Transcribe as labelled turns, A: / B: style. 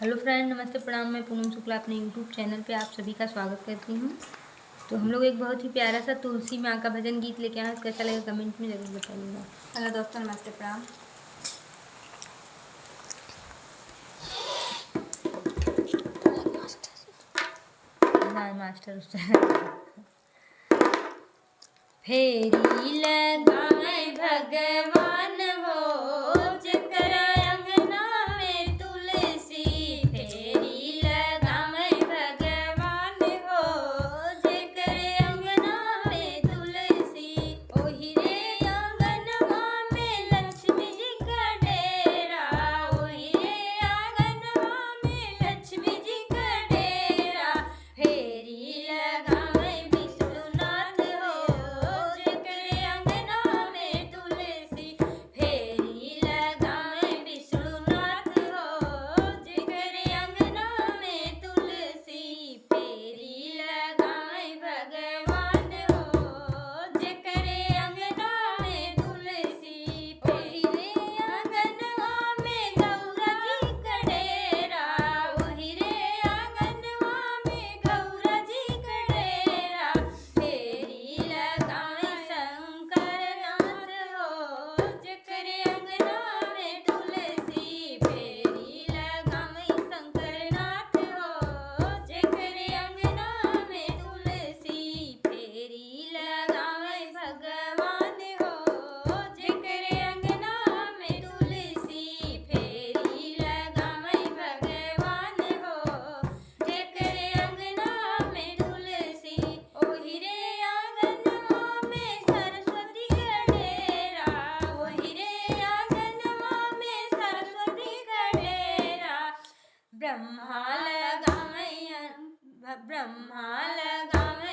A: Hello friend, नमस्ते, प्रणाम। मैं पूनम शुक्ला अपने यूट्यूब चैनल पे आप सभी का स्वागत करती हूँ। तो हम लोग एक बहुत ही प्यारा सा तुलसी माँ का भजन गीत लेके आए हैं। कैसा लगेगा कमेंट में ज़रूर बताइएगा।
B: हेलो दोस्तों, नमस्ते, प्रणाम।
A: मास्टर फेरी लगाए भगवान हो जकर अंगना में तुलसी, फेरी लगाए भगवान हो जकर अंगना में तुलसी। ओही रे आंगनवा में लक्ष्मी जी का डेरा, ओही रे आंगनवा में लक्ष्मी जी का डेरा। फेरी लगाए विष्णुनाथ हो जकर अंगना में तुलसी, फेरी लगाए विष्णुनाथ हो जकर अंगना में तुलसी। फेरी लगाए भगवान हो जकर अंगना में तुलसी, फेरी आंगनवा में गौरा जी का डेरा, ओही रे आंगनवा में गौरा जी का डेरा। फेरी लगाए शंकर नाथ हो जकर अंगना में तुलसी, फेरी लगाए शंकर नाथ हो जकर अंगना में तुलसी। फेरी लगाए भगवान हो जकर अंगना में तुलसी, फेरी लगाए भगवान हो जकर अंगना में तुलसी। ओही रे आंगनवा में सरस्वती का डेरा, ओही रे आंगनवा में सरस्वती का ब्रह्मा लगाए